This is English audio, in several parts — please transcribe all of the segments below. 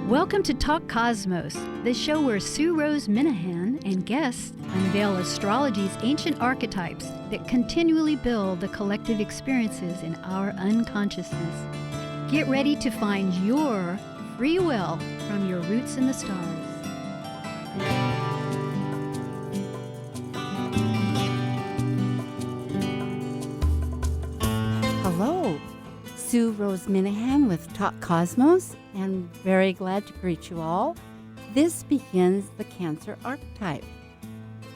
Welcome to Talk Cosmos, the show where Sue Rose Minahan and guests unveil astrology's ancient archetypes that continually build the collective experiences in our unconsciousness. Get ready to find your free will from your roots in the stars. Hello, Sue Rose Minahan with Talk Cosmos, and very glad to greet you all. This begins the Cancer archetype.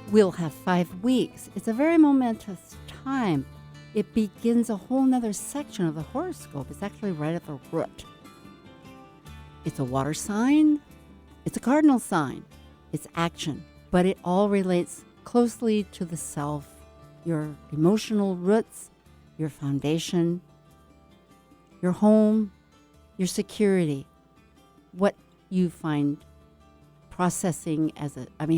We'll have 5 weeks. It's a very momentous time. It begins a whole nother section of the horoscope. It's actually right at the root. It's a water sign. It's a cardinal sign. It's action, but it all relates closely to the self, your emotional roots, your foundation, your home, your security, what you find processing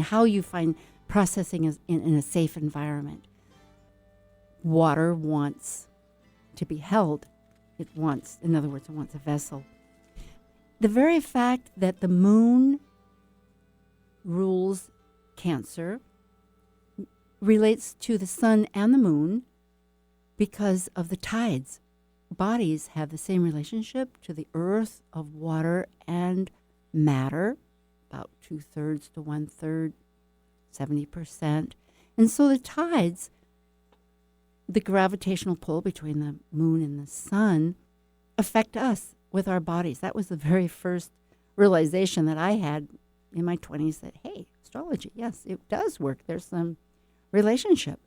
how you find processing in a safe environment. Water wants to be held. In other words, it wants a vessel. The very fact that the moon rules Cancer relates to the sun and the moon because of the tides. Bodies have the same relationship to the earth of water and matter, about 2/3 to 1/3, 70%. And so the tides, the gravitational pull between the moon and the sun, affect us with our bodies. That was the very first realization that I had in my 20s that, hey, astrology, yes, it does work. There's some relationship.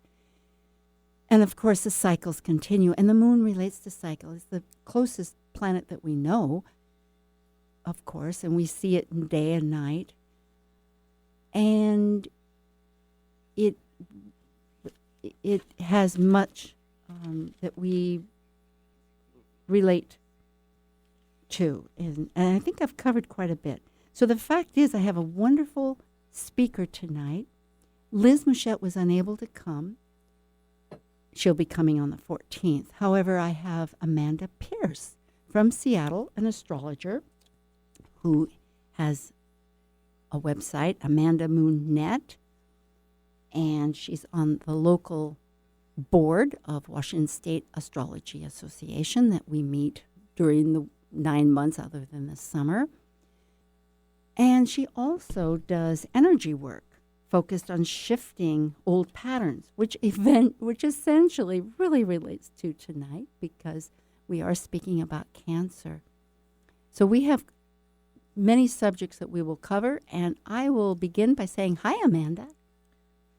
And of course, the cycles continue, and the moon relates to cycle. It's the closest planet that we know, of course, and we see it in day and night. And it has much that we relate to, and I think I've covered quite a bit. So the fact is, I have a wonderful speaker tonight. Liz Mouchette was unable to come. She'll be coming on the 14th. However, I have Amanda Pierce from Seattle, an astrologer who has a website, Amanda Moon Net, and she's on the local board of Washington State Astrology Association that we meet during the 9 months other than the summer. And she also does energy work focused on shifting old patterns, which essentially really relates to tonight because we are speaking about Cancer. So we have many subjects that we will cover, and I will begin by saying, hi, Amanda.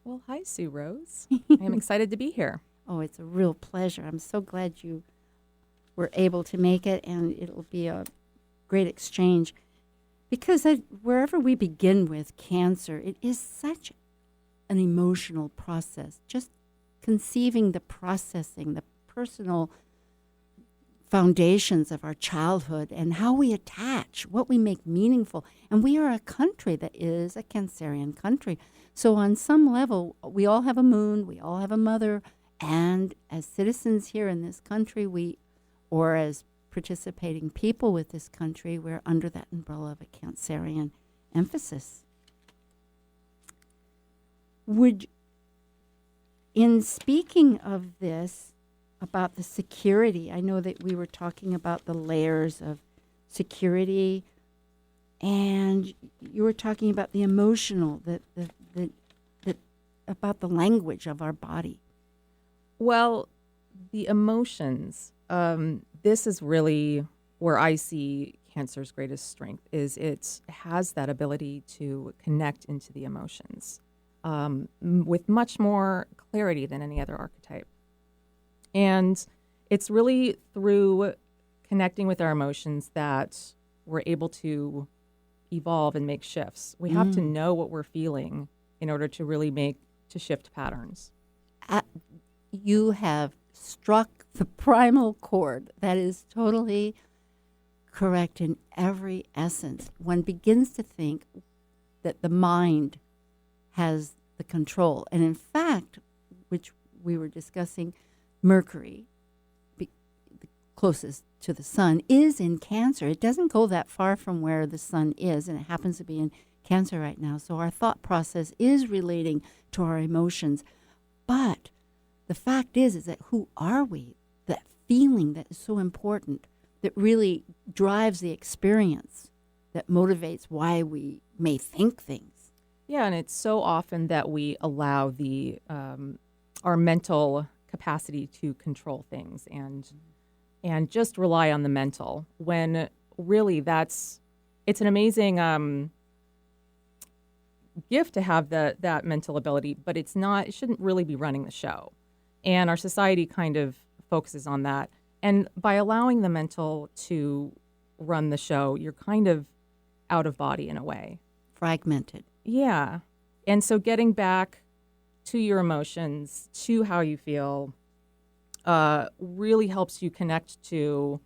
Well, hi, Sue Rose. I'm excited to be here. Oh, it's a real pleasure. I'm so glad you were able to make it, and it'll be a great exchange. Because wherever we begin with Cancer, it is such an emotional process. Just conceiving the processing, the personal foundations of our childhood and how we attach, what we make meaningful. And we are a country that is a Cancerian country. So on some level, we all have a moon, we all have a mother, and as citizens here in this country, or as participating people with this country, we're under that umbrella of a Cancerian emphasis. In speaking of this, about the security, I know that we were talking about the layers of security, and you were talking about the emotional, about the language of our body. Well, the emotions, this is really where I see Cancer's greatest strength, is it has that ability to connect into the emotions with much more clarity than any other archetype. And it's really through connecting with our emotions that we're able to evolve and make shifts. We have to know what we're feeling in order to really shift patterns. You have struck the primal chord. That is totally correct in every essence. One begins to think that the mind has the control. And in fact, which we were discussing, Mercury, the closest to the sun, is in Cancer. It doesn't go that far from where the sun is, and it happens to be in Cancer right now. So our thought process is relating to our emotions. But the fact is that who are we? That feeling that is so important, that really drives the experience, that motivates why we may think things. Yeah, and it's so often that we allow our mental capacity to control things and just rely on the mental, when really it's an amazing gift to have that mental ability, but it shouldn't really be running the show. And our society kind of focuses on that. And by allowing the mental to run the show, you're kind of out of body in a way. Fragmented. Yeah. And so getting back to your emotions, to how you feel, really helps you connect to,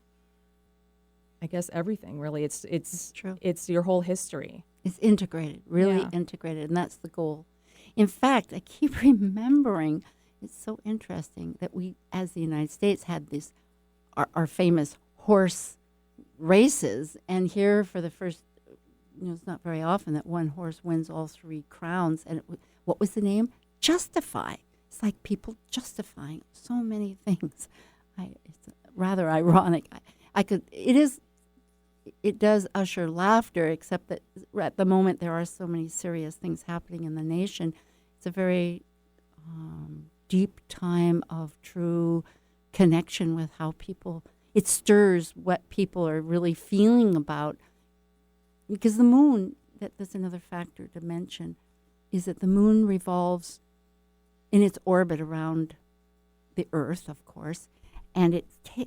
I guess, everything, really. It's True. It's your whole history. It's integrated, really Yeah. integrated, and that's the goal. In fact, I keep remembering, it's so interesting that we, as the United States, had our famous horse races, and here for the first, it's not very often that one horse wins all three crowns. And what was the name? Justify. It's like people justifying so many things. It's rather ironic. It does usher laughter, except that at the moment there are so many serious things happening in the nation. It's a very deep time of true connection with how people, it stirs what people are really feeling about. Because the moon, that's another factor to mention, is that the moon revolves in its orbit around the Earth, of course, and it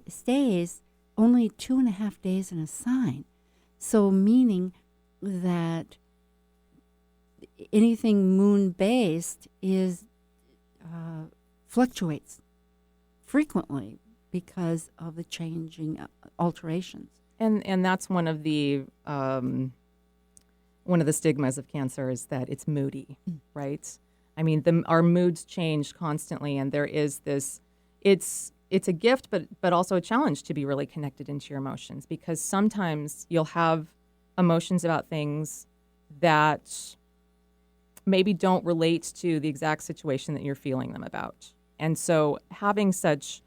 stays only 2.5 days in a sign. So meaning that anything moon-based fluctuates frequently because of the changing alterations. And that's one of the stigmas of Cancer, is that it's moody, right? I mean, our moods change constantly, and there is this. It's a gift, but also a challenge to be really connected into your emotions, because sometimes you'll have emotions about things that maybe don't relate to the exact situation that you're feeling them about, and so having such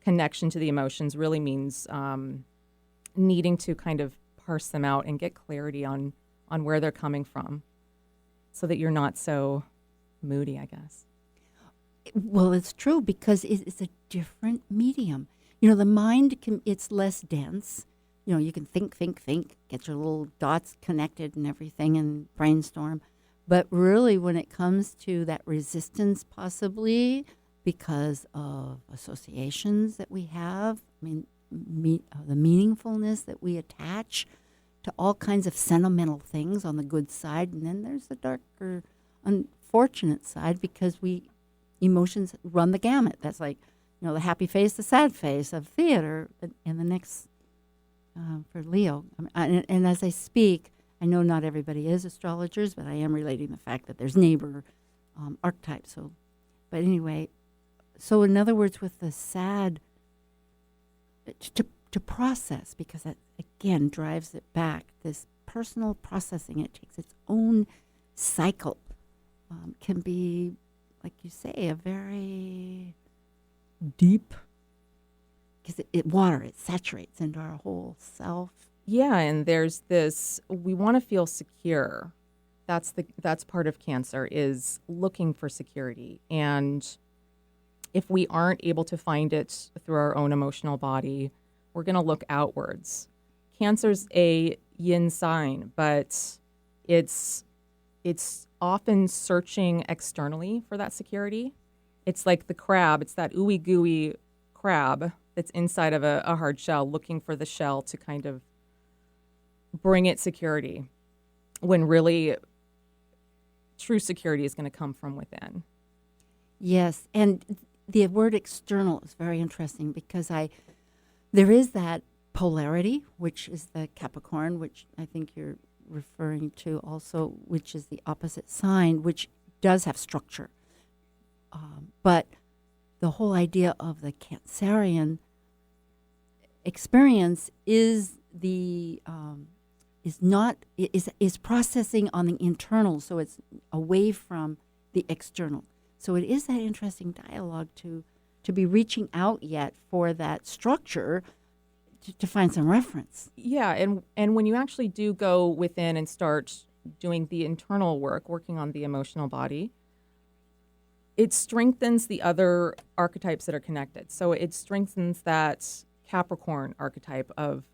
connection to the emotions really means needing to kind of parse them out and get clarity on where they're coming from, so that you're not so moody, I guess. Well, it's true, because it's a different medium. The mind it's less dense. You can think, get your little dots connected and everything and brainstorm. But really, when it comes to that resistance, possibly because of associations that we have, I mean, the meaningfulness that we attach to all kinds of sentimental things on the good side, and then there's the darker, unfortunate side, because emotions run the gamut. That's like, the happy face, the sad face of theater, and the next for Leo. And as I speak, I know not everybody is astrologers, but I am relating the fact that there's neighbor archetypes. So, but anyway, so in other words, with the sad, to process, because that again drives it back. This personal processing, it takes its own cycle. Can be, like you say, a very deep, because it saturates into our whole self. Yeah, and there's this, we want to feel secure. That's part of Cancer, is looking for security. And if we aren't able to find it through our own emotional body, we're going to look outwards. Cancer's a yin sign, but it's often searching externally for that security. It's like the crab. It's that ooey gooey crab that's inside of a hard shell, looking for the shell to kind of bring it security, when really true security is going to come from within. Yes, and the word external is very interesting, because there is that polarity, which is the Capricorn, which I think you're referring to also, which is the opposite sign, which does have structure. But the whole idea of the Cancerian, experience is the is processing on the internal, so it's away from the external. So it is that interesting dialogue to be reaching out yet for that structure to find some reference. Yeah, and when you actually do go within and start doing the internal work, working on the emotional body, it strengthens the other archetypes that are connected. So it strengthens that Capricorn archetype of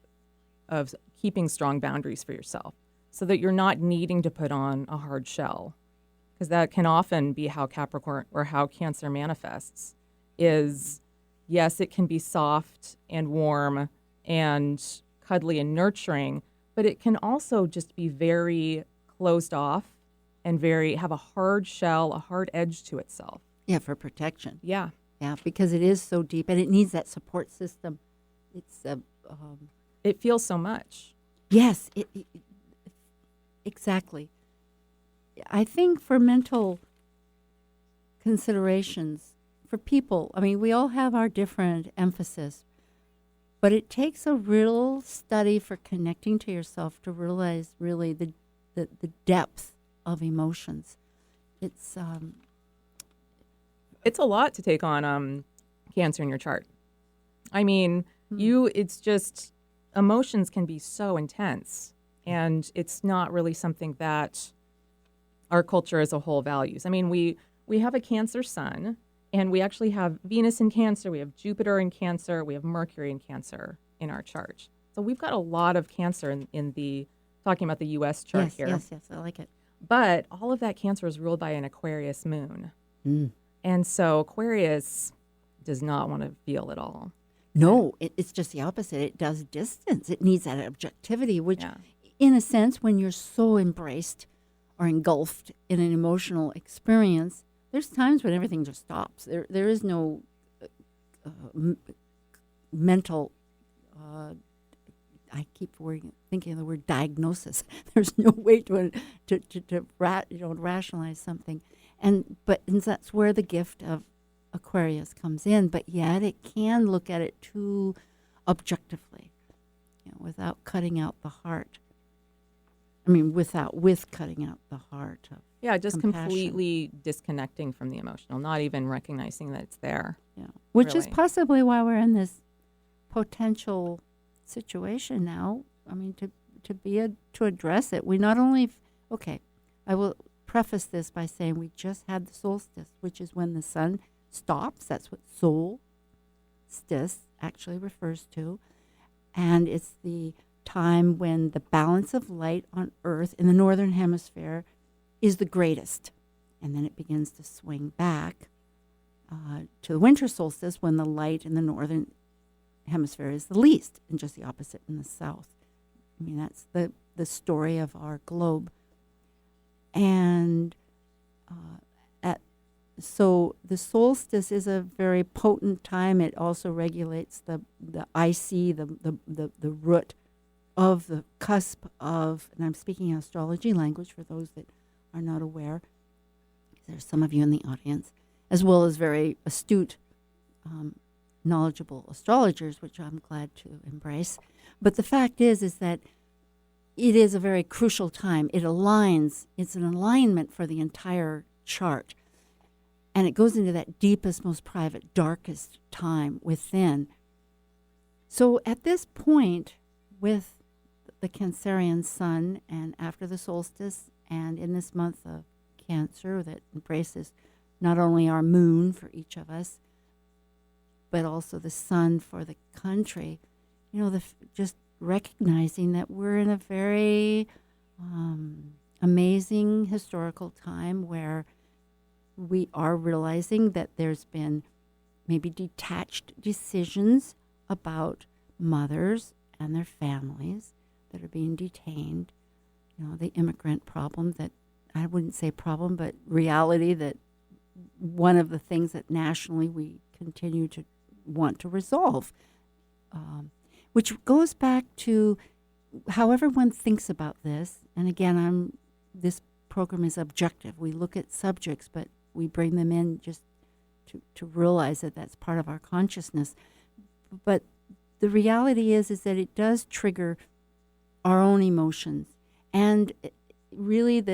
keeping strong boundaries for yourself, so that you're not needing to put on a hard shell, because that can often be how Capricorn or how Cancer manifests. Is yes, it can be soft and warm and cuddly and nurturing, but it can also just be very closed off and have a hard shell, a hard edge to itself. Yeah, for protection. Yeah. Yeah, because it is so deep and it needs that support system. It's It feels so much. yes, exactly. I think for mental considerations for people, I mean, we all have our different emphasis, but it takes a real study for connecting to yourself to realize really the depth of emotions. It's a lot to take on Cancer in your chart. I mean, it's just emotions can be so intense, and it's not really something that our culture as a whole values. I mean, we have a Cancer sun, and we actually have Venus in Cancer, we have Jupiter in Cancer, we have Mercury in Cancer in our chart. So we've got a lot of Cancer in the, talking about the U.S. chart here. Yes, I like it. But all of that Cancer is ruled by an Aquarius moon. And so Aquarius does not want to feel it all. No, it's just the opposite. It does distance. It needs that objectivity, which, in a sense, when you're so embraced or engulfed in an emotional experience, there's times when everything just stops. There is no mental. I keep thinking of the word diagnosis. There's no way to rationalize something, and that's where the gift of Aquarius comes in. But yet it can look at it too objectively, without cutting out the heart. I mean, with cutting out the heart of just compassion. Completely disconnecting from the emotional, not even recognizing that it's there. Yeah, which is really. possibly why we're in this potential situation now. I mean, to address it, we not only I will preface this by saying we just had the solstice, which is when the sun stops. That's what solstice actually refers to, and it's the time when the balance of light on Earth in the northern hemisphere is the greatest, and then it begins to swing back to the winter solstice when the light in the northern hemisphere is the least, and just the opposite in the south. I mean, that's the story of our globe. And so the solstice is a very potent time. It also regulates the IC, the root of the cusp of, and I'm speaking astrology language for those that are not aware. There's some of you in the audience, as well as very astute, knowledgeable astrologers, which I'm glad to embrace. But the fact is that it is a very crucial time. It's an alignment for the entire chart. And it goes into that deepest, most private, darkest time within. So at this point, with the Cancerian sun, and after the solstice, and in this month of Cancer that embraces not only our moon for each of us, but also the sun for the country, just recognizing that we're in a very amazing historical time where we are realizing that there's been maybe detached decisions about mothers and their families that are being detained. The immigrant problem, that I wouldn't say problem, but reality, that one of the things that nationally we continue to want to resolve, which goes back to however one thinks about this. And again, this program is objective. We look at subjects, but we bring them in just to realize that that's part of our consciousness. But the reality is that it does trigger our own emotions. And really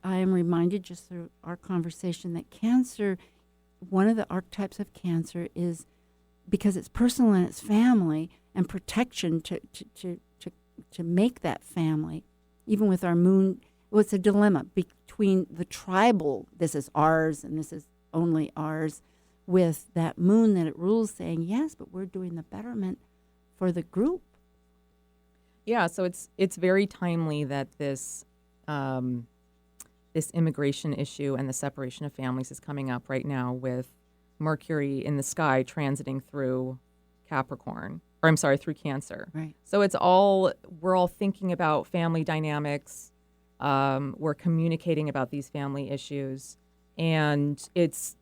I am reminded just through our conversation that cancer, one of the archetypes of cancer is because it's personal and it's family and protection to make that family, even with our moon. Well, it's a dilemma between the tribal, this is ours and this is only ours, with that moon that it rules saying, yes, but we're doing the betterment for the group. Yeah, so it's very timely that this immigration issue and the separation of families is coming up right now with Mercury in the sky transiting through through Cancer. Right. So we're all thinking about family dynamics. We're communicating about these family issues, and it's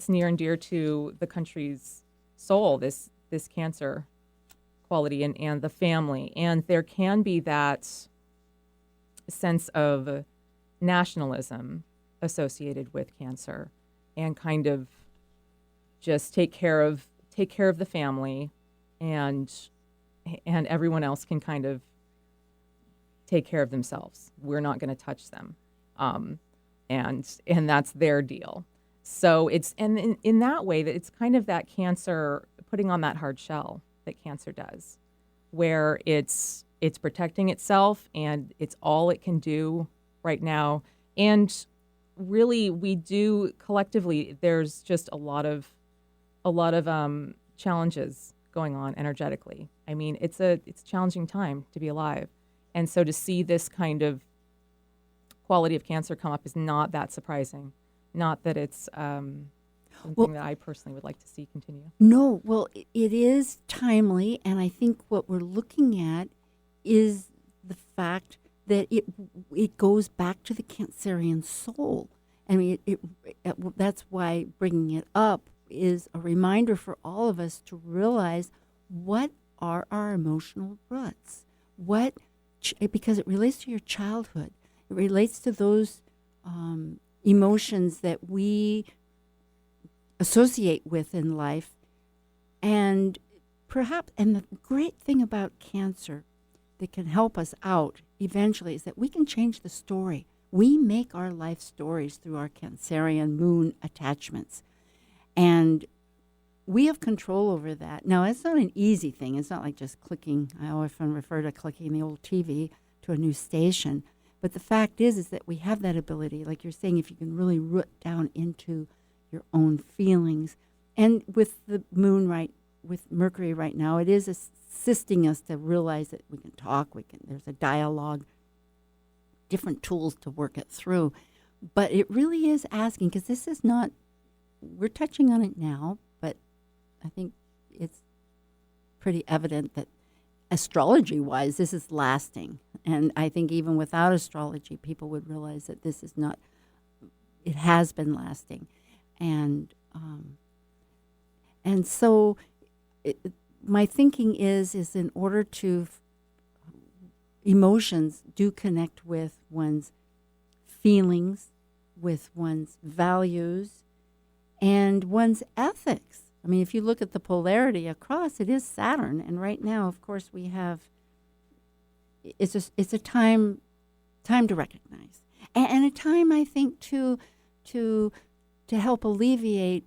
near and dear to the country's soul, this Cancer quality and the family. And there can be that sense of nationalism associated with Cancer, and kind of just take care of the family, and everyone else can kind of take care of themselves. We're not going to touch them, and that's their deal. So it's, and in that way, that it's kind of that Cancer putting on that hard shell that Cancer does, where it's protecting itself and it's all it can do right now. And really, we do collectively, there's just a lot of challenges going on energetically. I mean, it's a challenging time to be alive. And so to see this kind of quality of Cancer come up is not that surprising. Not that it's something that I personally would like to see continue. No, well, it is timely, and I think what we're looking at is the fact that it goes back to the Cancerian soul. I mean, that's why bringing it up is a reminder for all of us to realize what are our emotional ruts. Because it relates to your childhood. It relates to those emotions that we associate with in life. And the great thing about Cancer that can help us out eventually is that we can change the story. We make our life stories through our Cancerian moon attachments. And we have control over that. Now, it's not an easy thing. It's not like just clicking. I often refer to clicking the old TV to a new station. But the fact is that we have that ability. Like you're saying, if you can really root down into your own feelings. And with the moon with Mercury right now, it is assisting us to realize that we can talk, there's a dialogue, different tools to work it through. But it really is asking, because this is not, we're touching on it now, but I think it's pretty evident that astrology-wise, this is lasting. And I think even without astrology, people would realize that this is not, it has been lasting. And so my thinking is in order to, emotions do connect with one's feelings, with one's values, and one's ethics. I mean, if you look at the polarity across, it is Saturn. And right now, of course, we have, it's a time to recognize. And a time, I think, to help alleviate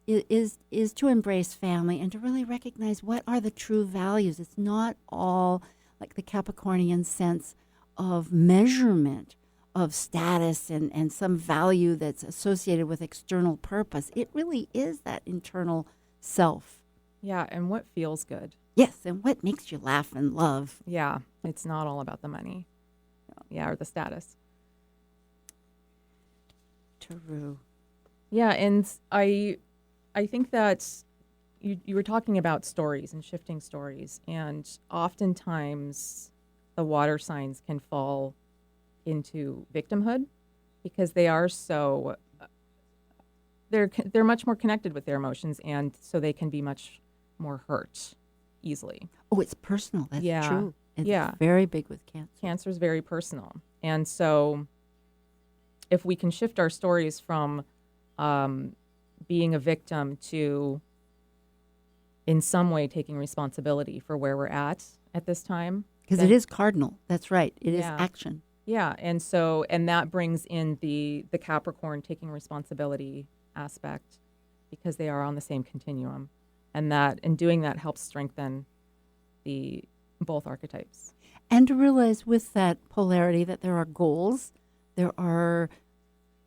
is to embrace family and to really recognize what are the true values. It's not all like the Capricornian sense of measurement of status and some value that's associated with external purpose. It really is that internal self. Yeah, and what feels good. Yes, and what makes you laugh and love. Yeah, it's not all about the money. Yeah, or the status. True. Yeah, and I think that you were talking about stories and shifting stories, and oftentimes the water signs can fall into victimhood because they are so they're much more connected with their emotions, and so they can be much more hurt easily. Oh, it's personal. That's true. It's Yeah. very big with Cancer. Cancer is very personal, and so if we can shift our stories from being a victim to in some way taking responsibility for where we're at this time. Because it is cardinal. That's right. It is Yeah. action. Yeah, and that brings in the Capricorn taking responsibility aspect, because they are on the same continuum, and doing that helps strengthen the both archetypes. And to realize with that polarity that there are goals, there are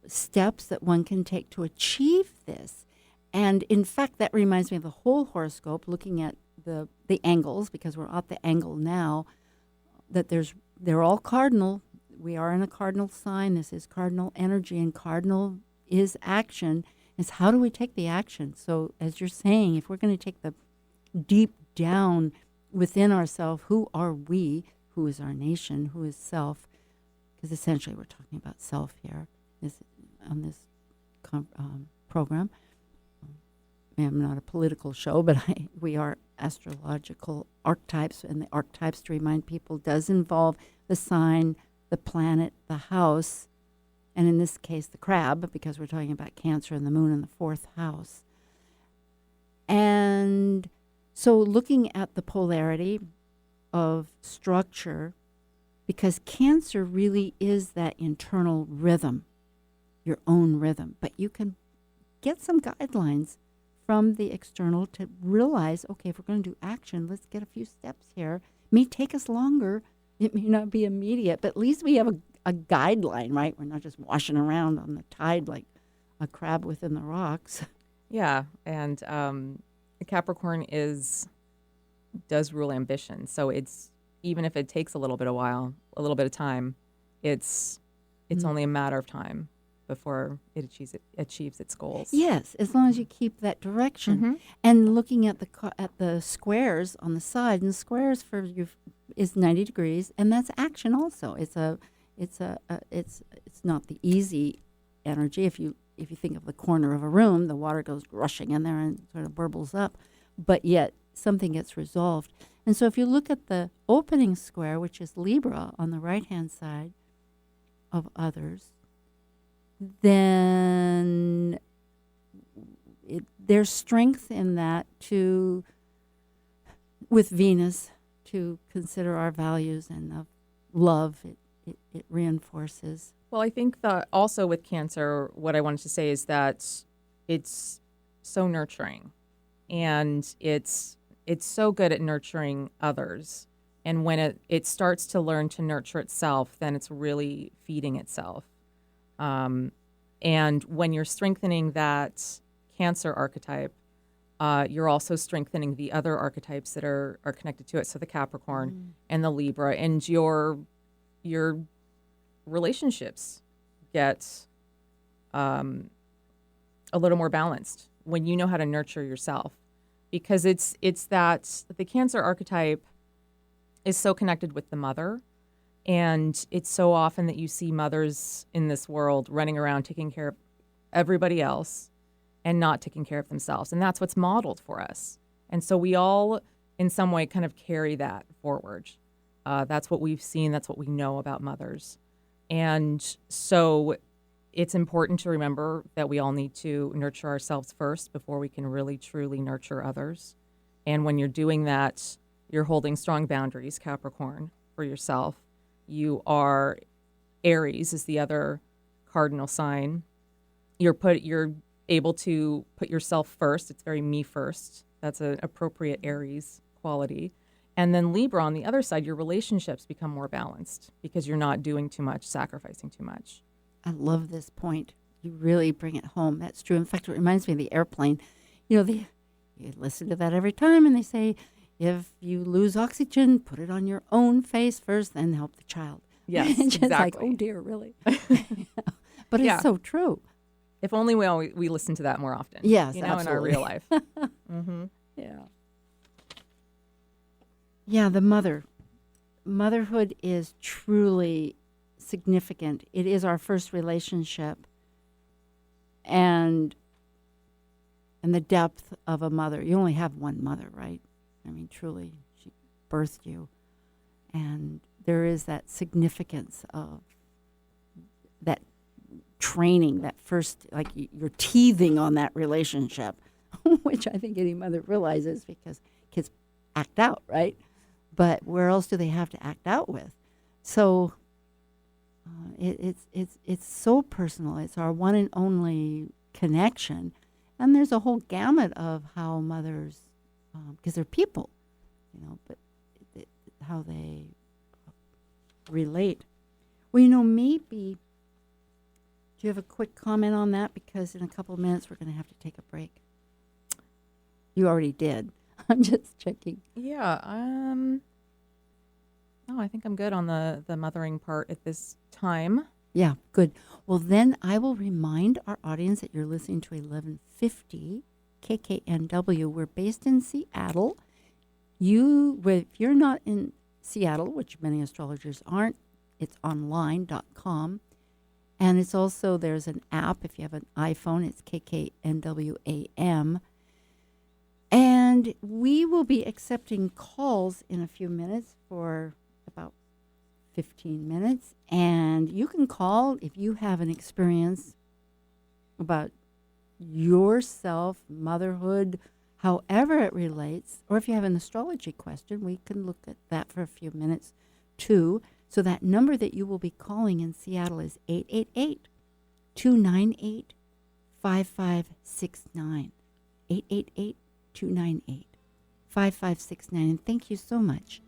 steps that one can take to achieve this. And in fact, that reminds me of the whole horoscope, looking at the angles, because we're at the angle now, that they're all cardinal. We are in a cardinal sign. This is cardinal energy, and cardinal is action. It's how do we take the action? So as you're saying, if we're going to take the deep down within ourselves, who are we? Who is our nation? Who is self? Because essentially we're talking about self here on this program. I'm not a political show, but we are astrological archetypes, and the archetypes, to remind people, does involve the sign, the planet, the house, and in this case, the crab, because we're talking about Cancer and the moon in the 4th house. And so looking at the polarity of structure, because Cancer really is that internal rhythm, your own rhythm, but you can get some guidelines from the external to realize, okay, if we're going to do action, let's get a few steps here. It may take us longer. It may not be immediate, but at least we have a guideline, right? We're not just washing around on the tide like a crab within the rocks. Yeah, and Capricorn does rule ambition. So it's, even if it takes a little bit of time, it's only a matter of time before it achieves its goals. Yes, as long as you keep that direction. Mm-hmm. And looking at the squares on the side, and squares for you is 90 degrees, and that's action also. It's not the easy energy. If you think of the corner of a room, the water goes rushing in there and sort of burbles up, but yet something gets resolved. And so if you look at the opening square, which is Libra on the right-hand side of others, then there's strength in that with Venus, to consider our values and of love. It reinforces. Well, I think that also with Cancer, what I wanted to say is that it's so nurturing, and it's so good at nurturing others. And when it starts to learn to nurture itself, then it's really feeding itself. And when you're strengthening that Cancer archetype, you're also strengthening the other archetypes that are connected to it. So the Capricorn and the Libra, and your relationships get a little more balanced when you know how to nurture yourself, because it's that the Cancer archetype is so connected with the mother. And it's so often that you see mothers in this world running around taking care of everybody else and not taking care of themselves. And that's what's modeled for us. And so we all, in some way, kind of carry that forward. That's what we've seen. That's what we know about mothers. And so it's important to remember that we all need to nurture ourselves first before we can really, truly nurture others. And when you're doing that, you're holding strong boundaries, Capricorn, for yourself. You are, Aries is the other cardinal sign. You're able to put yourself first. It's very me first. That's an appropriate Aries quality. And then Libra, on the other side, your relationships become more balanced because you're not doing too much, sacrificing too much. I love this point. You really bring it home. That's true. In fact, it reminds me of the airplane. You listen to that every time, and they say, if you lose oxygen, put it on your own face first, then help the child. Yes, and Jen's exactly. like, oh dear, really? But it's so true. If only we listen to that more often. Yes, in absolutely. our real life. Mm-hmm. Yeah. Yeah, the motherhood is truly significant. It is our first relationship, and the depth of a mother. You only have one mother, right? I mean, truly, she birthed you. And there is that significance of that training, that first, like you're teething on that relationship. which I think any mother realizes because kids act out, right? But where else do they have to act out with? So it's so personal. It's our one and only connection, and there's a whole gamut of how mothers, because they're people, but how they relate. Well, maybe. Do you have a quick comment on that? Because in a couple of minutes we're going to have to take a break. You already did. I'm just checking. Yeah. No, I think I'm good on the mothering part at this time. Yeah, good. Well, then I will remind our audience that you're listening to 1150 KKNW. We're based in Seattle. If you're not in Seattle, which many astrologers aren't, it's online.com. And it's also, there's an app. If you have an iPhone, it's KKNWAM. And we will be accepting calls in a few minutes for about 15 minutes. And you can call if you have an experience about yourself, motherhood, however it relates. Or if you have an astrology question, we can look at that for a few minutes too. So that number that you will be calling in Seattle is 888-298-5569. 888-298-5569. And thank you so much.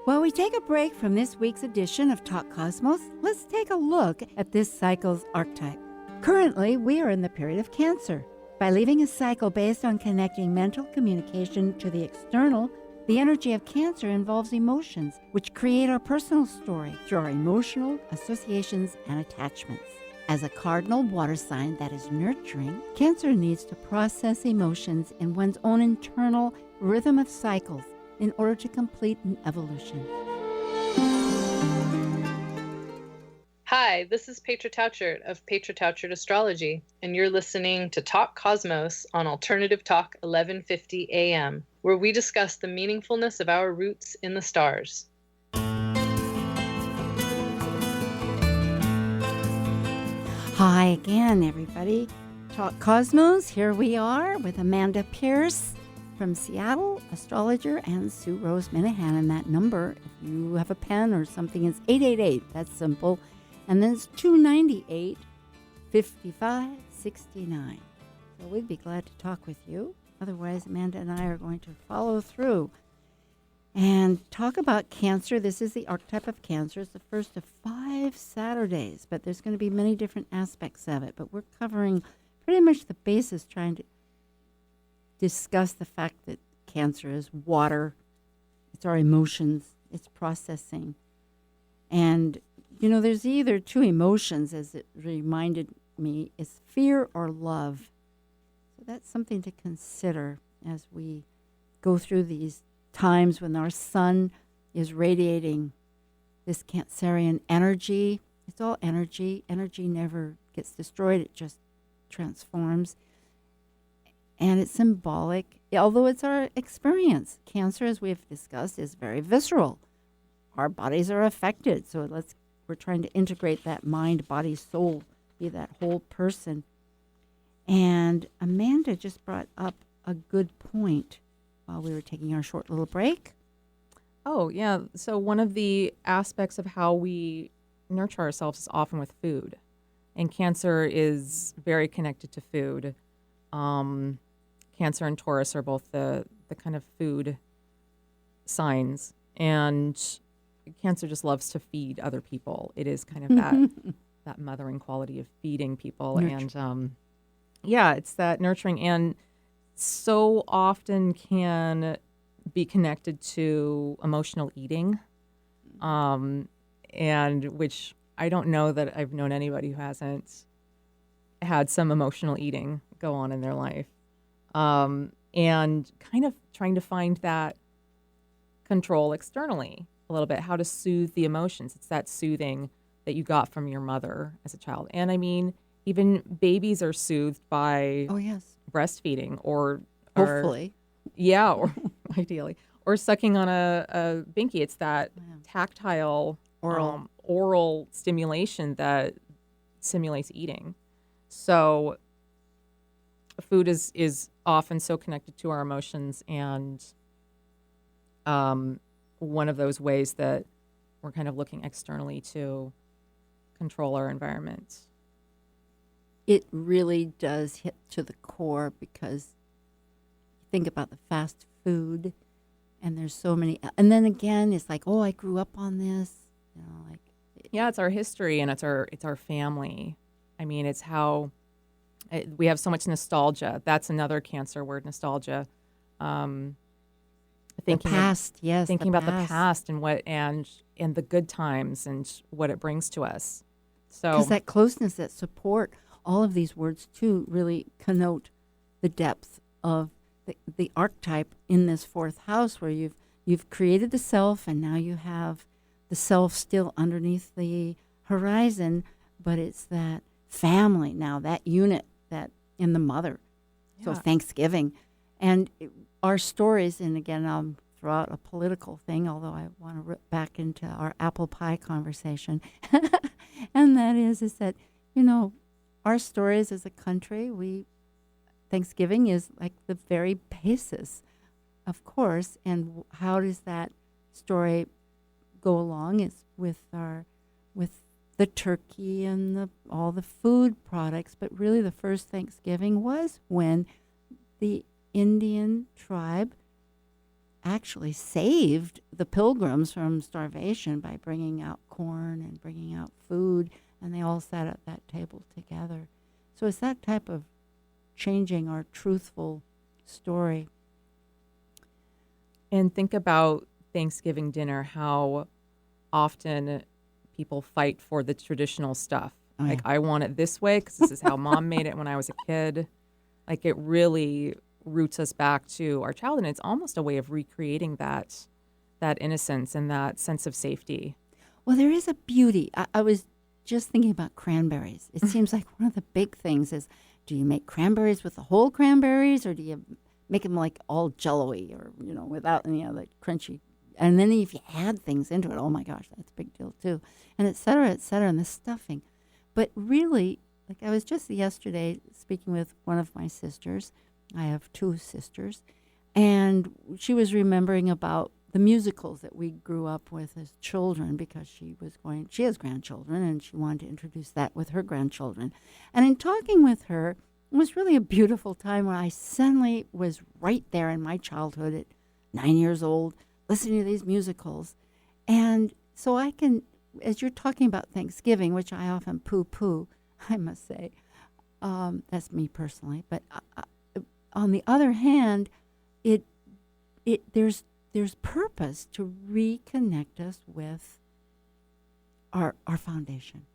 While we take a break from this week's edition of Talk Cosmos, let's take a look at this cycle's archetype. Currently, we are in the period of Cancer. By leaving a cycle based on connecting mental communication to the external, the energy of Cancer involves emotions, which create our personal story through our emotional associations and attachments. As a cardinal water sign that is nurturing, Cancer needs to process emotions in one's own internal rhythm of cycles in order to complete an evolution. Hi, this is Petra Tauchert of Petra Tauchert Astrology, and you're listening to Talk Cosmos on Alternative Talk 1150 AM, where we discuss the meaningfulness of our roots in the stars. Hi again, everybody. Talk Cosmos, here we are with Amanda Pierce from Seattle, astrologer, and Sue Rose Minahan. And that number, if you have a pen or something, is 888. That's simple. And then it's 298-5569. So we'd be glad to talk with you. Otherwise, Amanda and I are going to follow through and talk about Cancer. This is the archetype of Cancer. It's the first of 5 Saturdays, but there's going to be many different aspects of it. But we're covering pretty much the basis, trying to discuss the fact that Cancer is water. It's our emotions. It's processing. And, there's either two emotions, as it reminded me, is fear or love. So that's something to consider as we go through these times when our sun is radiating this Cancerian energy. It's all energy. Energy never gets destroyed. It just transforms. And it's symbolic, although it's our experience. Cancer, as we've discussed, is very visceral. Our bodies are affected. So we're trying to integrate that mind, body, soul, be that whole person. And Amanda just brought up a good point while we were taking our short little break. Oh, yeah. So one of the aspects of how we nurture ourselves is often with food. And Cancer is very connected to food. Cancer and Taurus are both the kind of food signs. And Cancer just loves to feed other people. It is kind of that mothering quality of feeding people. And it's that nurturing, and so often can be connected to emotional eating, and which I don't know that I've known anybody who hasn't had some emotional eating go on in their life, and kind of trying to find that control externally a little bit, how to soothe the emotions. It's that soothing that you got from your mother as a child. And I mean, even babies are soothed by Oh, yes. breastfeeding or Hopefully. Yeah, or ideally. Or sucking on a binky. It's that tactile oral stimulation that simulates eating. So food is often so connected to our emotions, and one of those ways that we're kind of looking externally to control our environment. It really does hit to the core, because you think about the fast food, and there's so many. And then again, it's like, oh, I grew up on this. Yeah, it's our history, and it's our family. I mean, it's how we have so much nostalgia. That's another cancer word, nostalgia. Thinking the past, yes, thinking about the past and what and the good times and what it brings to us. So because that closeness, that support, all of these words too really connote the depth of the archetype in this fourth house, where you've created the self, and now you have the self still underneath the horizon, but it's that family now, that unit, that in the mother. So Thanksgiving, and our stories, and again, I'll throw out a political thing, although I want to rip back into our apple pie conversation, and that is that, our stories as a country, Thanksgiving is like the very basis, of course, and how does that story go along is with the turkey and all the food products, but really the first Thanksgiving was when the Indian tribe actually saved the pilgrims from starvation by bringing out corn and bringing out food, and they all sat at that table together. So it's that type of changing our truthful story. And think about Thanksgiving dinner, how often people fight for the traditional stuff. Like, I want it this way because this is how mom made it when I was a kid. Like, it really roots us back to our childhood. And it's almost a way of recreating that innocence and that sense of safety. Well, there is a beauty. I was just thinking about cranberries. It seems like one of the big things is, do you make cranberries with the whole cranberries, or do you make them like all jello-y, or, without any of the crunchy? And then if you add things into it, oh my gosh, that's a big deal too. And et cetera, and the stuffing. But really, like I was just yesterday speaking with one of my sisters. I have two sisters. And she was remembering about the musicals that we grew up with as children, because she has grandchildren, and she wanted to introduce that with her grandchildren. And in talking with her, it was really a beautiful time where I suddenly was right there in my childhood at 9 years old, listening to these musicals. And so I can, as you're talking about Thanksgiving, which I often poo-poo, I must say, that's me personally, but on the other hand, there's purpose to reconnect us with our foundation.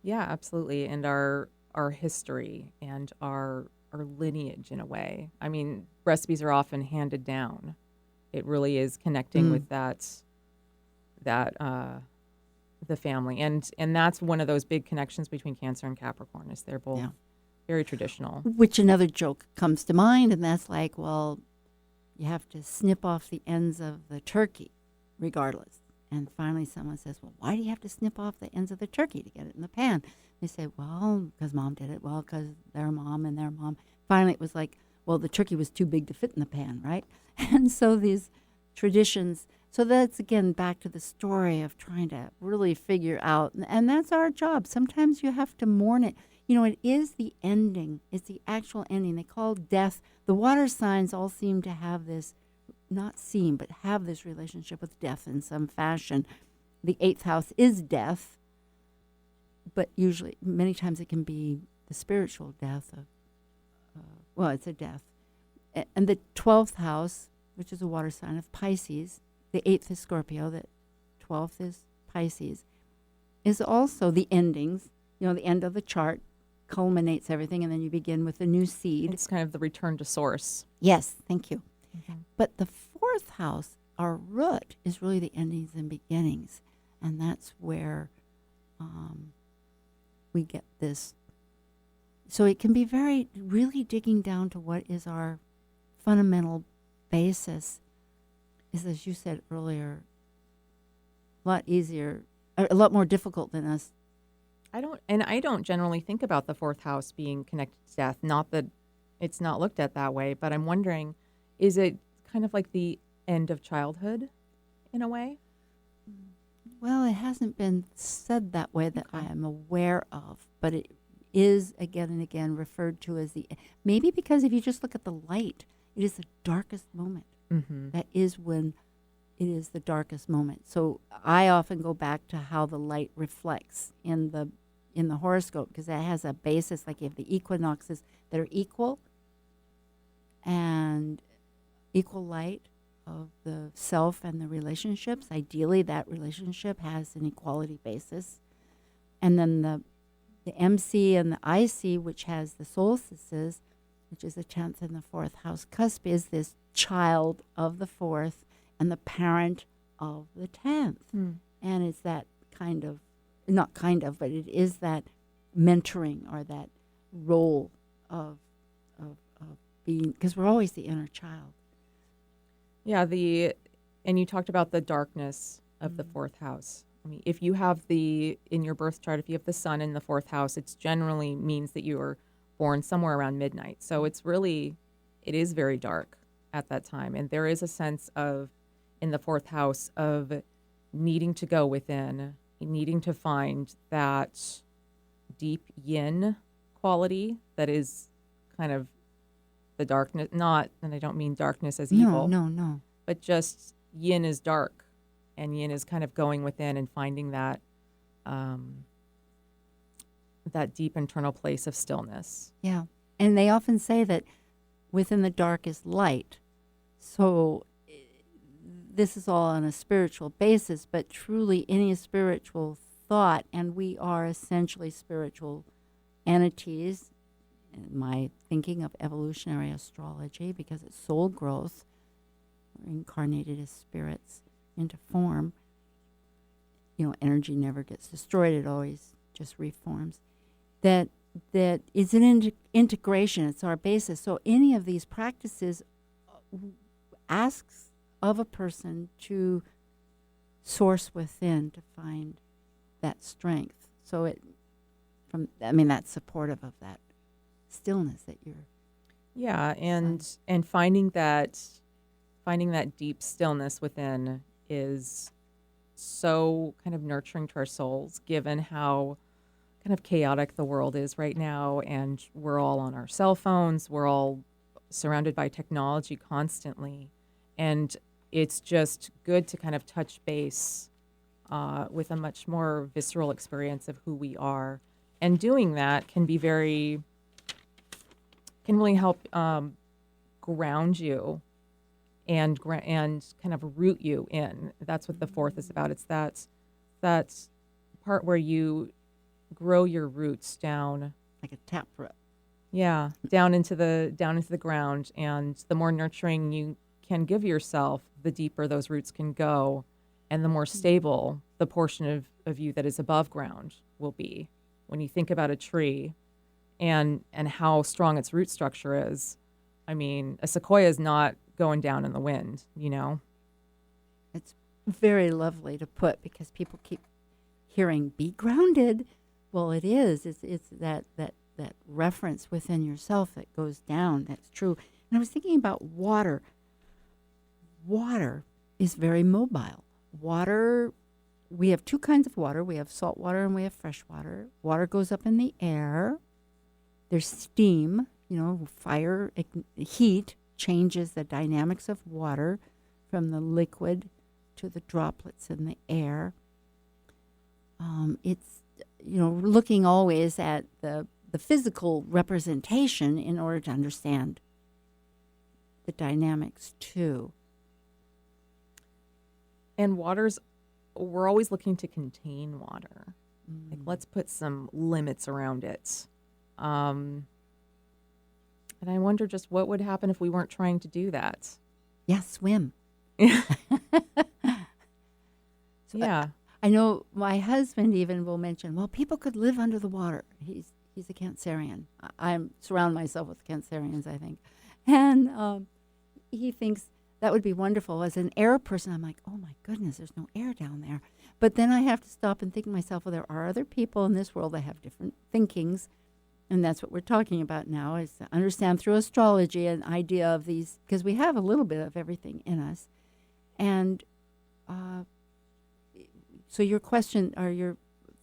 Yeah, absolutely. And our history and our lineage, in a way. I mean, recipes are often handed down. It really is connecting with the family. And that's one of those big connections between Cancer and Capricorn, is they're both very traditional. Which another joke comes to mind, and that's like, well, you have to snip off the ends of the turkey regardless. And finally someone says, well, why do you have to snip off the ends of the turkey to get it in the pan? They say, well, because mom did it. Well, because their mom and their mom. Finally it was like, well, the turkey was too big to fit in the pan, right? And so these traditions, so that's again back to the story of trying to really figure out, and that's our job. Sometimes you have to mourn it. It is the ending. It's the actual ending. They call death. The water signs all seem to have this, not seem, but have this relationship with death in some fashion. The 8th house is death, but usually, many times it can be the spiritual death of, it's a death. And the 12th house, which is a water sign of Pisces, the 8th is Scorpio, the 12th is Pisces, is also the endings, the end of the chart, culminates everything, and then you begin with a new seed. It's kind of the return to source. Yes, thank you. Mm-hmm. But the 4th house, our root, is really the endings and beginnings, and that's where we get this. So it can be really digging down to what is our fundamental basis is, as you said earlier, a lot easier, a lot more difficult than us. I don't generally think about the fourth house being connected to death. Not that it's not looked at that way, but I'm wondering, is it kind of like the end of childhood in a way? Well, it hasn't been said that way that I Okay. am aware of, but it is again and again referred to as maybe because if you just look at the light, it is the darkest moment. Mm-hmm. That is when it is the darkest moment. So I often go back to how the light reflects in the horoscope, because that has a basis. Like you have the equinoxes that are equal and equal light of the self and the relationships. Ideally, that relationship has an equality basis. And then the MC and the IC, which has the solstices, which is the 10th and the 4th house cusp, is this child of the 4th and the parent of the 10th. Mm. And it's that kind of, not kind of, but it is that mentoring or that role of being, because we're always the inner child. Yeah, and you talked about the darkness of the fourth house. I mean, if you have in your birth chart, if you have the sun in the fourth house, it generally means that you were born somewhere around midnight. So it is very dark at that time. And there is a sense in the fourth house of needing to go within, needing to find that deep yin quality that is kind of the darkness, and I don't mean darkness as evil. No. But just yin is dark, and yin is kind of going within and finding that that deep internal place of stillness. Yeah. And they often say that within the dark is light. So this is all on a spiritual basis, but truly any spiritual thought, and we are essentially spiritual entities, in my thinking of evolutionary astrology, because it's soul growth. We're incarnated as spirits into form. Energy never gets destroyed. It always just reforms. That is an integration. It's our basis. So any of these practices asks of a person to source within to find that strength. So that's supportive of that stillness that you're. Yeah, and finding that deep stillness within is so kind of nurturing to our souls, given how kind of chaotic the world is right now, and we're all on our cell phones, we're all surrounded by technology constantly, and it's just good to kind of touch base with a much more visceral experience of who we are, and doing that can really help ground you and kind of root you in. That's what the fourth is about. It's that part where you grow your roots down, Like a taproot. yeah, down into the ground. And the more nurturing you can give yourself, the deeper those roots can go, and the more stable the portion of you that is above ground will be. When you think about a tree and how strong its root structure is, I mean, a sequoia is not going down in the wind, It's very lovely to put, because people keep hearing "be grounded." Well, it is. It's that reference within yourself that goes down. That's true. And I was thinking about water. Water is very mobile. Water. We have two kinds of water. We have salt water and we have fresh water. Water goes up in the air. There's steam. Fire, heat changes the dynamics of water from the liquid to the droplets in the air. It's, looking always at the physical representation in order to understand the dynamics too. And we're always looking to contain water. Like, let's put some limits around it. And I wonder just what would happen if we weren't trying to do that. Yeah, swim. Yeah. I know my husband even will mention, well, people could live under the water. He's a Cancerian. I surround myself with Cancerians, I think. And he thinks that would be wonderful. As an air person, I'm like, oh my goodness, there's no air down there. But then I have to stop and think to myself, well, there are other people in this world that have different thinkings. And that's what we're talking about now, is to understand through astrology an idea of these, because we have a little bit of everything in us. And so your question, or your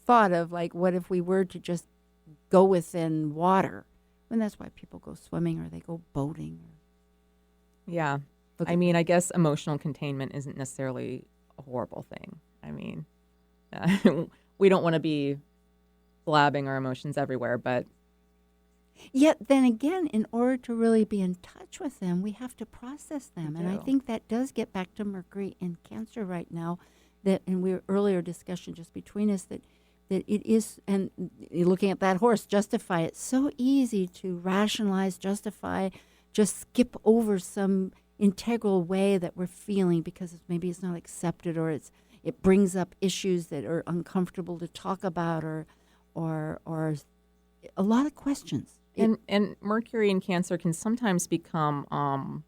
thought of, like, what if we were to just go within water? And that's why people go swimming or they go boating. Yeah. Look I at- mean, I guess emotional containment isn't necessarily a horrible thing. I mean, we don't want to be blabbing our emotions everywhere, but Yet then again, in order to really be in touch with them, we have to process them. We And I do. think that does get back to Mercury in Cancer right now. That, and we were earlier discussion just between us, that it is, and you're looking at that horse, justify it. So easy to rationalize, justify, just skip over some integral way that we're feeling because maybe it's not accepted, or it brings up issues that are uncomfortable to talk about, or a lot of questions. and Mercury in Cancer can sometimes become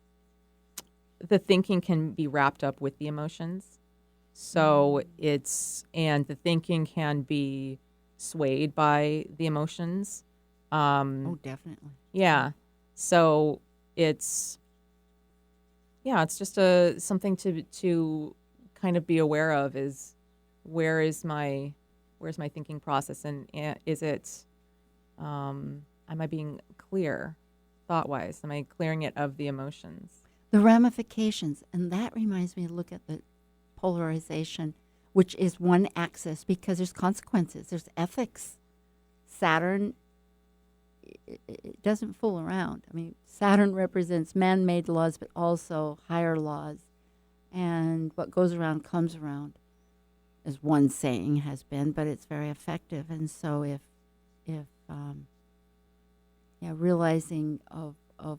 the thinking can be wrapped up with the emotions. So the thinking can be swayed by the emotions. Oh, definitely. Yeah. So it's just something to kind of be aware of, is where's my thinking process, and is it am I being clear thought-wise? Am I clearing it of the emotions? The ramifications, and that reminds me to look at the polarization, which is one axis, because there's consequences, there's ethics. Saturn, it doesn't fool around. I mean, Saturn represents man-made laws, but also higher laws, and what goes around comes around, as one saying has been, but it's very effective. And so if realizing of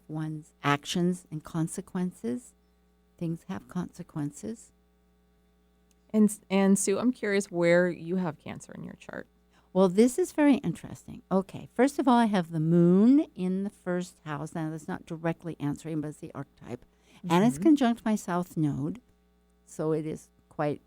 one's actions and consequences, things have consequences. And Sue, I'm curious where you have Cancer in your chart. Well, this is very interesting. Okay, first of all, I have the moon in the first house. Now, that's not directly answering, but it's the archetype. And it's conjunct my south node, so it is quite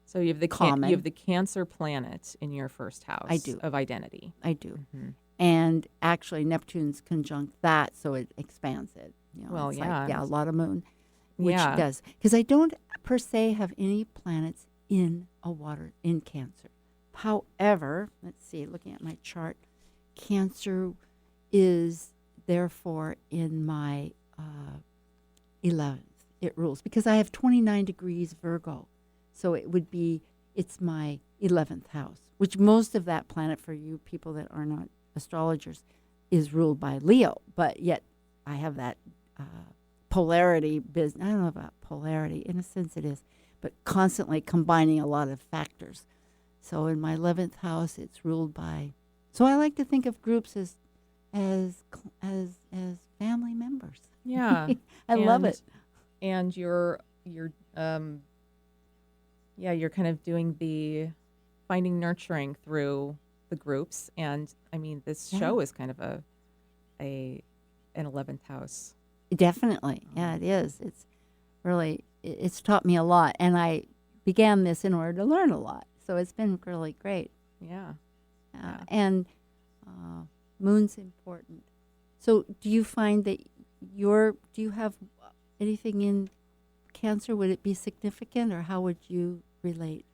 So you have the common. you have the Cancer planet in your first house. I do. Of identity. I do. Mm-hmm. And actually, Neptune's conjunct that, so it expands it. Well, it's yeah. a lot of moon, which Yeah. does. Because I don't per se have any planets in Cancer. However, let's see, looking at my chart, Cancer is therefore in my 11th. It rules because I have 29 degrees Virgo. So it's my 11th house, which most of that planet, for you people that are not astrologers, is ruled by Leo. But yet I have that polarity business. I don't know about polarity. In a sense it is, but constantly combining a lot of factors. So in my 11th house, it's ruled by. So I like to think of groups as family members. Yeah. I love it. And you're kind of doing the finding nurturing through the groups. And I mean, this show is kind of an 11th house. Definitely. Yeah, it is. It's really, it's taught me a lot. And I began this in order to learn a lot. So it's been really great. Yeah. And moon's important. So do you find that do you have anything in Cancer? Would it be significant, or how would you relate?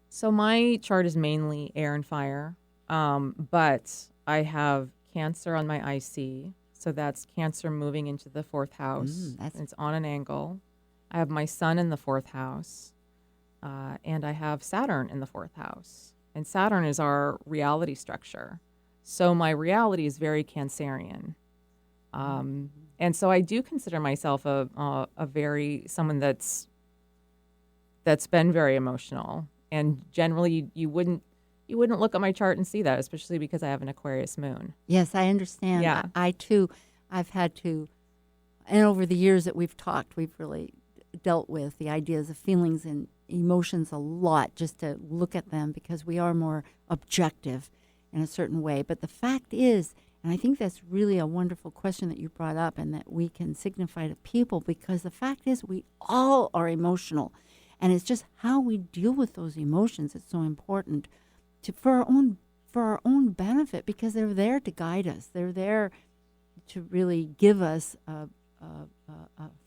So my chart is mainly air and fire, but I have Cancer on my IC. So that's Cancer moving into the 4th house. It's on an angle. I have my sun in the 4th house, and I have Saturn in the 4th house. And Saturn is our reality structure. So my reality is very Cancerian. And so I do consider myself someone that's been very emotional. And generally you wouldn't look at my chart and see that, especially because I have an Aquarius moon. Yes, I understand. Yeah. I too, I've had to, and over the years that we've talked, we've really dealt with the ideas of feelings and emotions a lot, just to look at them, because we are more objective. in a certain way. But the fact is, and I think that's really a wonderful question that you brought up and that we can signify to people, because the fact is we all are emotional. And it's just how we deal with those emotions that's so important for our own benefit, because they're there to guide us. They're there to really give us a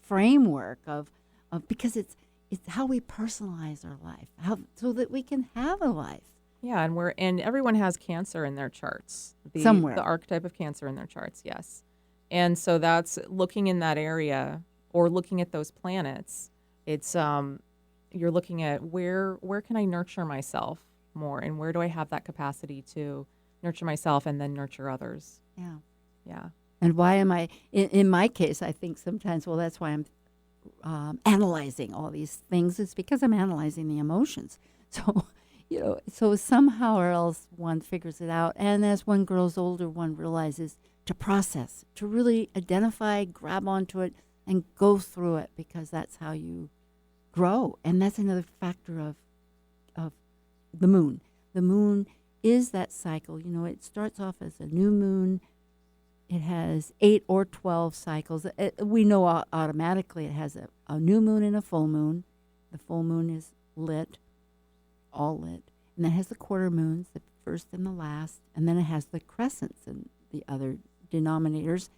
framework of because it's how we personalize our life, so that we can have a life. Yeah, and everyone has Cancer in their charts. Somewhere. The archetype of Cancer in their charts, yes. And so that's looking in that area or looking at those planets. It's you're looking at where can I nurture myself more, and where do I have that capacity to nurture myself and then nurture others. Yeah. Yeah. And why am I, in my case, I think sometimes, well, that's why I'm analyzing all these things. It's because I'm analyzing the emotions. So, so somehow or else one figures it out. And as one grows older, one realizes to process, to really identify, grab onto it, and go through it, because that's how you grow. And that's another factor of the moon. The moon is that cycle. It starts off as a new moon. It has 8 or 12 cycles. We know automatically it has a new moon and a full moon. The full moon is lit, all lit. And then it has the quarter moons, the first and the last. And then it has the crescents and the other denominators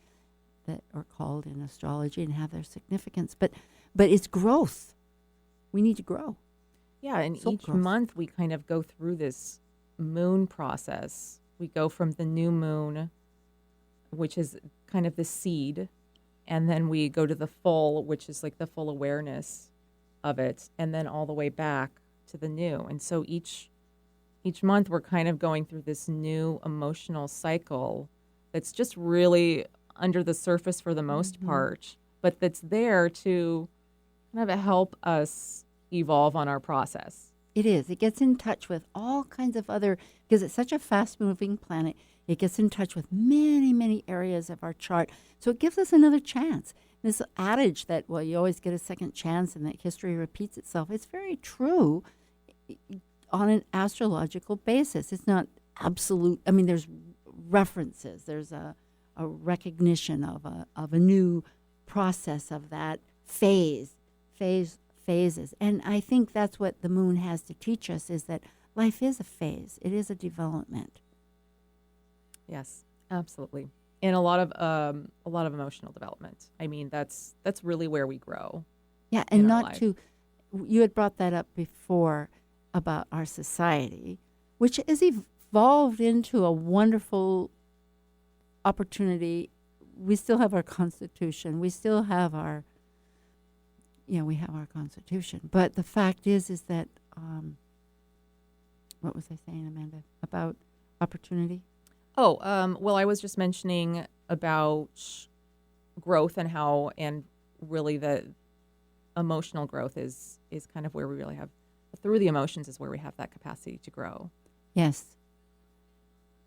that are called in astrology and have their significance. But it's growth. We need to grow. Yeah, and Soul each growth. month we kind of go through this moon process. We go from the new moon, which is kind of the seed, and then we go to the full, which is like the full awareness of it, and then all the way back to the new. And so each month we're kind of going through this new emotional cycle that's just really under the surface for the most part, but that's there to kind of help us evolve on our process. It is. It gets in touch with all kinds of other, because it's such a fast-moving planet, it gets in touch with many, many areas of our chart. So it gives us another chance. This adage that, well, you always get a second chance and that history repeats itself, it's very true on an astrological basis. It's not absolute. I mean, there's references. There's a recognition of a new process of that phases. And I think that's what the moon has to teach us, is that life is a phase. It is a development. Yes, absolutely. And a lot of emotional development. I mean, that's really where we grow. Yeah, and in our not life. to, you had brought that up before about our society, which has evolved into a wonderful opportunity. We still have our Constitution. We still have we have our Constitution. But the fact is that, what was I saying, Amanda, about opportunity? Oh, well, I was just mentioning about growth and really the emotional growth is kind of where we really have, through the emotions is where we have that capacity to grow. Yes.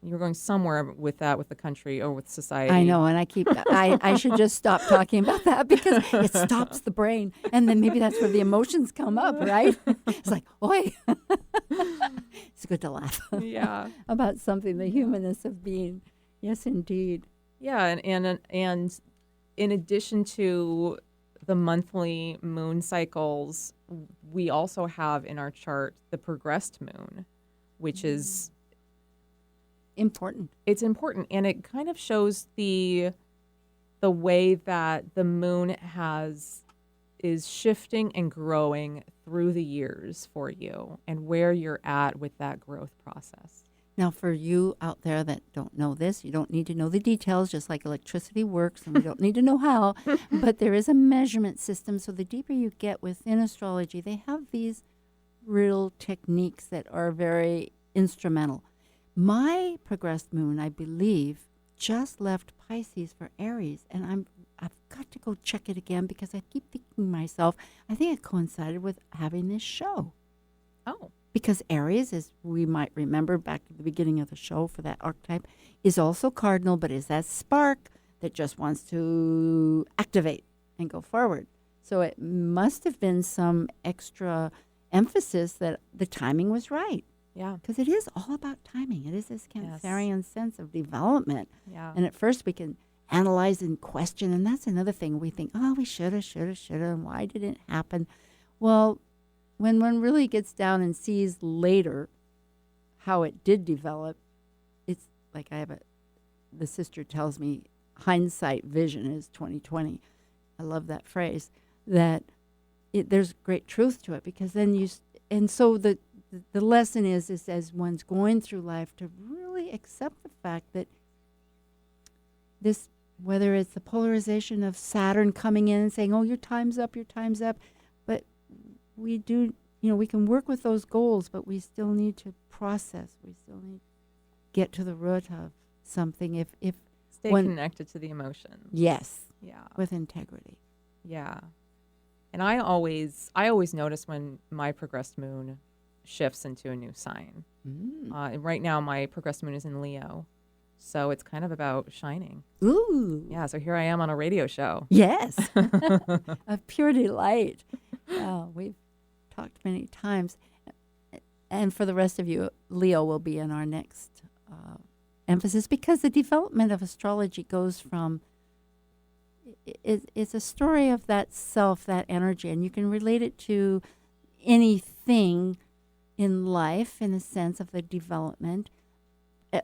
You're going somewhere with that, with the country or with society. I know, and I should just stop talking about that, because it stops the brain, and then maybe that's where the emotions come up, right? It's like, oi. It's good to laugh. Yeah. About something, the humanness of being. Yes, indeed. Yeah, and in addition to the monthly moon cycles, we also have in our chart the progressed moon, which is important. It's important, and it kind of shows the way that the moon is shifting and growing through the years for you, and where you're at with that growth process. Now, for you out there that don't know this, you don't need to know the details, just like electricity works, and we don't need to know how, but there is a measurement system. So the deeper you get within astrology, they have these real techniques that are very instrumental. My progressed moon, I believe, just left Pisces for Aries, and I've got to go check it again, because I keep thinking to myself, I think it coincided with having this show. Oh. Because Aries, as we might remember back at the beginning of the show for that archetype, is also cardinal, but is that spark that just wants to activate and go forward. So it must have been some extra emphasis that the timing was right. Yeah. Because it is all about timing. It is this Yes. Cancerian sense of development. Yeah. And at first we can analyze and question, and that's another thing. We think, oh, we shoulda, and why did it happen? Well, when one really gets down and sees later how it did develop, it's like the sister tells me, hindsight vision is 2020. I love that phrase. That there's great truth to it, because then and so the lesson is as one's going through life, to really accept the fact that this, whether it's the polarization of Saturn coming in and saying, oh, your time's up, but we do, we can work with those goals, but we still need to process. We still need to get to the root of something. If Stay connected to the emotions. Yes. Yeah. With integrity. Yeah. And I always notice when my progressed moon shifts into a new sign. And right now, my progressed moon is in Leo. So it's kind of about shining. Ooh. Yeah, so here I am on a radio show. Yes. A pure delight. We've talked many times. And for the rest of you, Leo will be in our next emphasis, because the development of astrology goes from, it's a story of that self, that energy, and you can relate it to anything in life in a sense of the development.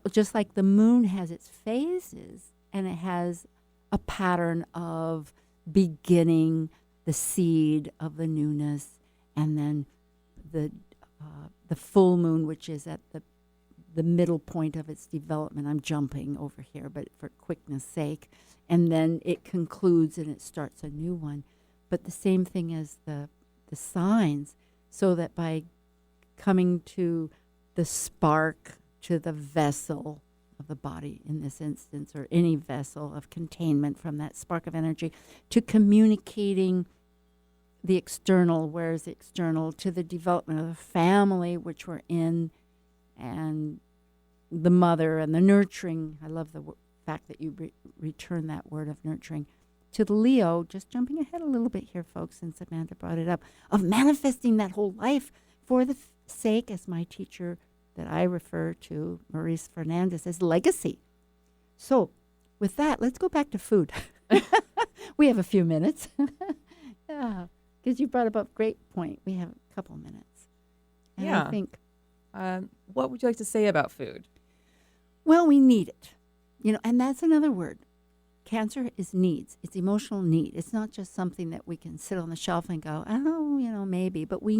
Just like the moon has its phases, and it has a pattern of beginning, the seed of the newness, and then the full moon, which is at the middle point of its development. I'm jumping over here, but for quickness sake. And then it concludes and it starts a new one. But the same thing as the signs, so that by coming to the spark, to the vessel of the body in this instance, or any vessel of containment from that spark of energy, to communicating the external, where's the external, to the development of the family, which we're in, and the mother and the nurturing. I love the fact that you return that word of nurturing. To the Leo, just jumping ahead a little bit here, folks, since Amanda brought it up, of manifesting that whole life for the sake, as my teacher that I refer to, Maurice Fernandez, as legacy. So with that, let's go back to food. We have a few minutes. Yeah, because you brought up a great point. We have a couple minutes. And Yeah. I think, what would you like to say about food? well, we need it. And that's another word. Cancer is needs. It's emotional need. It's not just something that we can sit on the shelf and go, oh, maybe. But we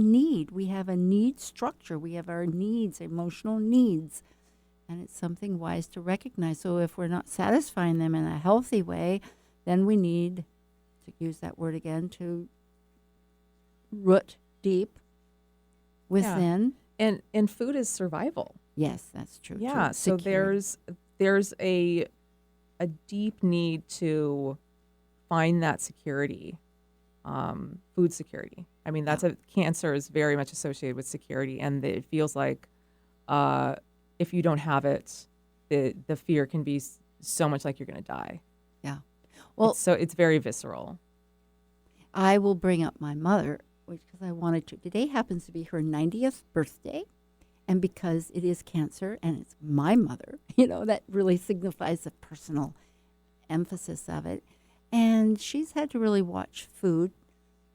have a need structure. We have our needs, emotional needs. And it's something wise to recognize. So if we're not satisfying them in a healthy way, then we need, to use that word again, to root deep within. Yeah. And food is survival. Yes, that's true. Yeah. Too. So there's a deep need to find that security, food security. I mean, cancer is very much associated with security, and it feels like if you don't have it, the fear can be so much like you're going to die. Yeah. Well, it's very visceral. I will bring up my mother, because I wanted to. Today happens to be her 90th birthday. And because it is Cancer and it's my mother, that really signifies the personal emphasis of it. And she's had to really watch food.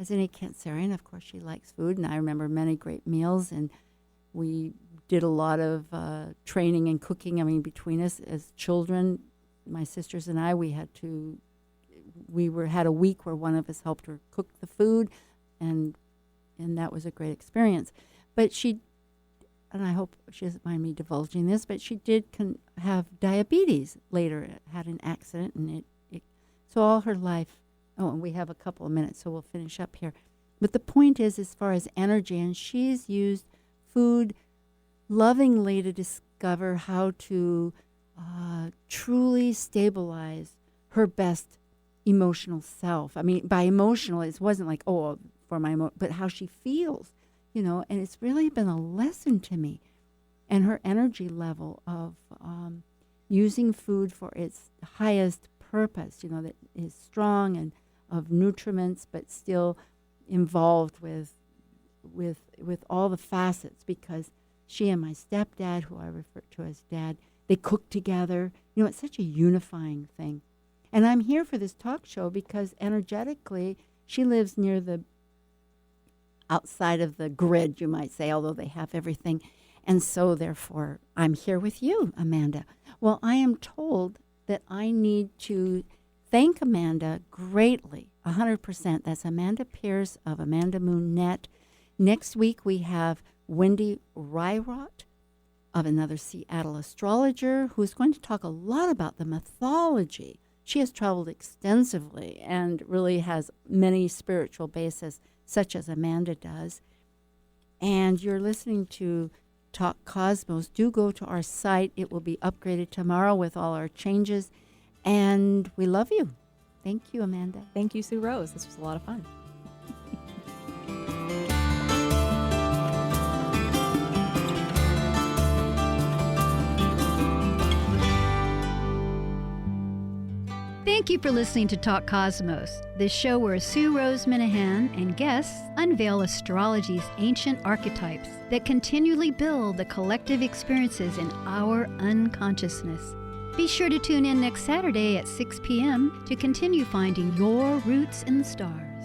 As any Cancerian, of course, she likes food. And I remember many great meals. And we did a lot of training and cooking. I mean, between us as children, my sisters and I, we had a week where one of us helped her cook the food. And that was a great experience. But and I hope she doesn't mind me divulging this, but she did have diabetes later. Had an accident, and so all her life. Oh, and we have a couple of minutes, so we'll finish up here. But the point is, as far as energy, and she's used food lovingly to discover how to truly stabilize her best emotional self. I mean, by emotional, it wasn't like, for my but how she feels. And it's really been a lesson to me. And her energy level of using food for its highest purpose, that is strong and of nutriments, but still involved with all the facets, because She and my stepdad, who I refer to as Dad, they cook together. You know, it's such a unifying thing. And I'm here for this talk show because energetically, she lives near the outside of the grid, you might say, although they have everything. And so, therefore, I'm here with you, Amanda. Well, I am told that I need to thank Amanda greatly, 100%. That's Amanda Pierce of Amanda Moon Net. Next week, we have Wendy Ryrot of another Seattle astrologer who's going to talk a lot about the mythology. She has traveled extensively and really has many spiritual bases, such as Amanda does. And you're listening to Talk Cosmos. Do go to our site. It will be upgraded tomorrow with all our changes. And we love you. Thank you, Amanda. Thank you, Sue Rose. This was a lot of fun. Thank you for listening to Talk Cosmos, the show where Sue Rose Minahan and guests unveil astrology's ancient archetypes that continually build the collective experiences in our unconsciousness. Be sure to tune in next Saturday at 6 p.m. to continue finding your roots in the stars.